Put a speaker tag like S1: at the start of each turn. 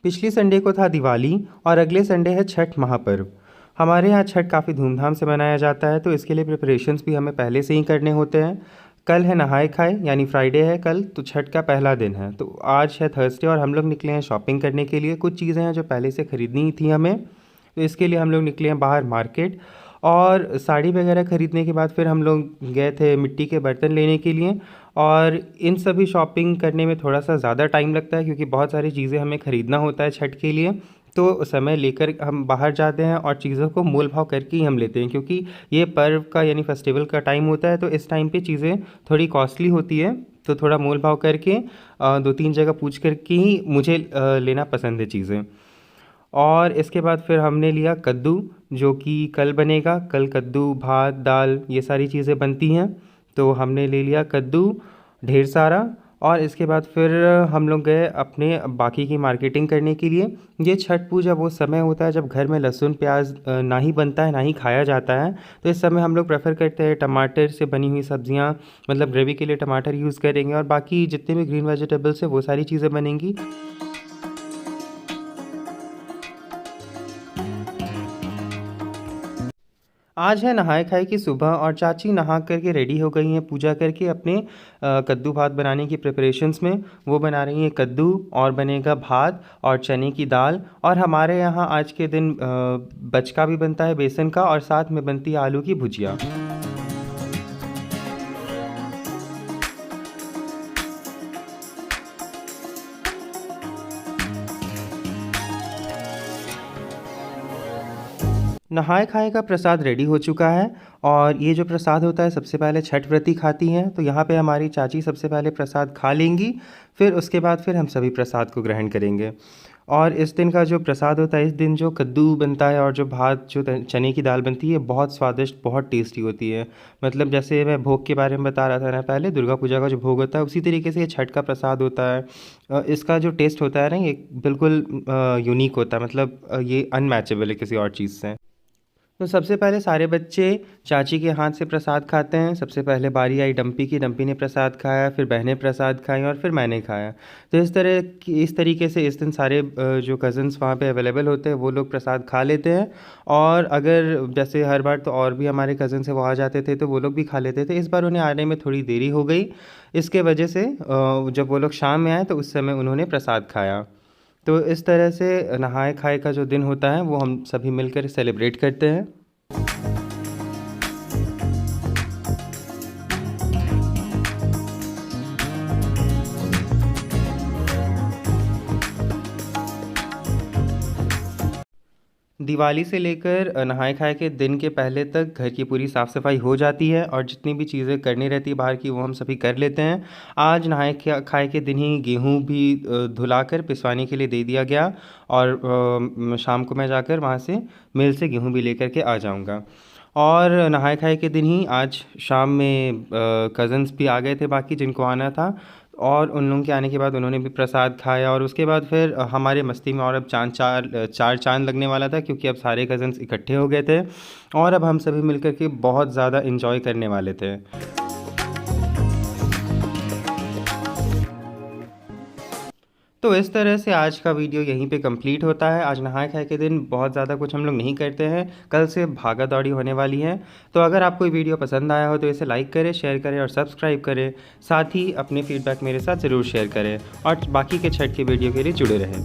S1: पिछली संडे को था दिवाली और अगले संडे है छठ महापर्व। हमारे यहाँ छठ काफ़ी धूमधाम से मनाया जाता है, तो इसके लिए प्रिपरेशंस भी हमें पहले से ही करने होते हैं। कल है नहाय खाए यानी फ्राइडे है कल, तो छठ का पहला दिन है। तो आज है थर्सडे और हम लोग निकले हैं शॉपिंग करने के लिए। कुछ चीज़ें हैं जो पहले से ख़रीदनी थी हमें, तो इसके लिए हम लोग निकले हैं बाहर मार्केट। और साड़ी वगैरह ख़रीदने के बाद फिर हम लोग गए थे मिट्टी के बर्तन लेने के लिए। और इन सभी शॉपिंग करने में थोड़ा सा ज़्यादा टाइम लगता है, क्योंकि बहुत सारी चीज़ें हमें ख़रीदना होता है छठ के लिए। तो समय लेकर हम बाहर जाते हैं और चीज़ों को मोल भाव करके ही हम लेते हैं, क्योंकि ये पर्व का यानी फेस्टिवल का टाइम होता है। तो इस टाइम पे चीज़ें थोड़ी कॉस्टली होती है, तो थोड़ा मोल भाव करके 2-3 जगह पूछ कर के ही मुझे लेना पसंद है चीज़ें। और इसके बाद फिर हमने लिया कद्दू, जो कि कल बनेगा। कल कद्दू, भात, दाल ये सारी चीज़ें बनती हैं, तो हमने ले लिया कद्दू ढेर सारा। और इसके बाद फिर हम लोग गए अपने बाकी की मार्केटिंग करने के लिए। ये छठ पूजा वो समय होता है जब घर में लहसुन प्याज ना ही बनता है ना ही खाया जाता है। तो इस समय हम लोग प्रेफर करते हैं टमाटर से बनी हुई सब्जियां, मतलब ग्रेवी के लिए टमाटर यूज़ करेंगे और बाकी जितने भी ग्रीन वेजिटेबल्स है वो सारी चीज़ें बनेंगी। आज है नहाय खाए की सुबह और चाची नहा करके रेडी हो गई हैं पूजा करके अपने कद्दू भात बनाने की प्रिपरेशंस में। वो बना रही हैं कद्दू और बनेगा भात और चने की दाल। और हमारे यहाँ आज के दिन बचका भी बनता है बेसन का, और साथ में बनती है आलू की भुजिया। नहाय खाए का प्रसाद रेडी हो चुका है। और ये जो प्रसाद होता है सबसे पहले छठ व्रती खाती हैं, तो यहाँ पे हमारी चाची सबसे पहले प्रसाद खा लेंगी। फिर उसके बाद फिर हम सभी प्रसाद को ग्रहण करेंगे। और इस दिन का जो प्रसाद होता है, इस दिन जो कद्दू बनता है और जो भात जो चने की दाल बनती है, बहुत स्वादिष्ट बहुत टेस्टी होती है। मतलब जैसे मैं भोग के बारे में बता रहा था ना पहले, दुर्गा पूजा का जो भोग होता है उसी तरीके से ये छठ का प्रसाद होता है। इसका जो टेस्ट होता है ना, ये बिल्कुल यूनिक होता है। मतलब ये अनमैचेबल है किसी और चीज़ से। तो सबसे पहले सारे बच्चे चाची के हाथ से प्रसाद खाते हैं। सबसे पहले बारी आई डंपी की, डंपी ने प्रसाद खाया, फिर बहनें प्रसाद खाई और फिर मैंने खाया। तो इस तरीके से इस दिन सारे जो कज़न्स वहाँ पे अवेलेबल होते हैं वो लोग प्रसाद खा लेते हैं। और अगर जैसे हर बार तो और भी हमारे कज़न्स है वो आ जाते थे, तो वो लोग भी खा लेते थे। इस बार उन्हें आने में थोड़ी देरी हो गई, इसके वजह से जब वो लोग शाम में आए तो उस समय उन्होंने प्रसाद खाया। तो इस तरह से नहाय खाए का जो दिन होता है वो हम सभी मिलकर सेलिब्रेट करते हैं। दिवाली से लेकर नहाय खाए के दिन के पहले तक घर की पूरी साफ़ सफाई हो जाती है, और जितनी भी चीज़ें करनी रहती है बाहर की वो हम सभी कर लेते हैं। आज नहाय खाए के दिन ही गेहूं भी धुलाकर पिसवाने के लिए दे दिया गया। और शाम को मैं जाकर वहाँ से मिल से गेहूं भी लेकर के आ जाऊँगा। और नहाय खाए के दिन ही आज शाम में कज़न्स भी आ गए थे बाकी जिनको आना था। और उन लोगों के आने के बाद उन्होंने भी प्रसाद खाया, और उसके बाद फिर हमारे मस्ती में और अब चार चाँद लगने वाला था, क्योंकि अब सारे कज़न्स इकट्ठे हो गए थे और अब हम सभी मिलकर के बहुत ज़्यादा इन्जॉय करने वाले थे। तो इस तरह से आज का वीडियो यहीं पे कंप्लीट होता है। आज नहाय खाए के दिन बहुत ज़्यादा कुछ हम लोग नहीं करते हैं, कल से भागा दौड़ी होने वाली है। तो अगर आपको ये वीडियो पसंद आया हो तो इसे लाइक करें, शेयर करें और सब्सक्राइब करें। साथ ही अपने फीडबैक मेरे साथ ज़रूर शेयर करें और बाकी के छठ के वीडियो के लिए जुड़े रहें।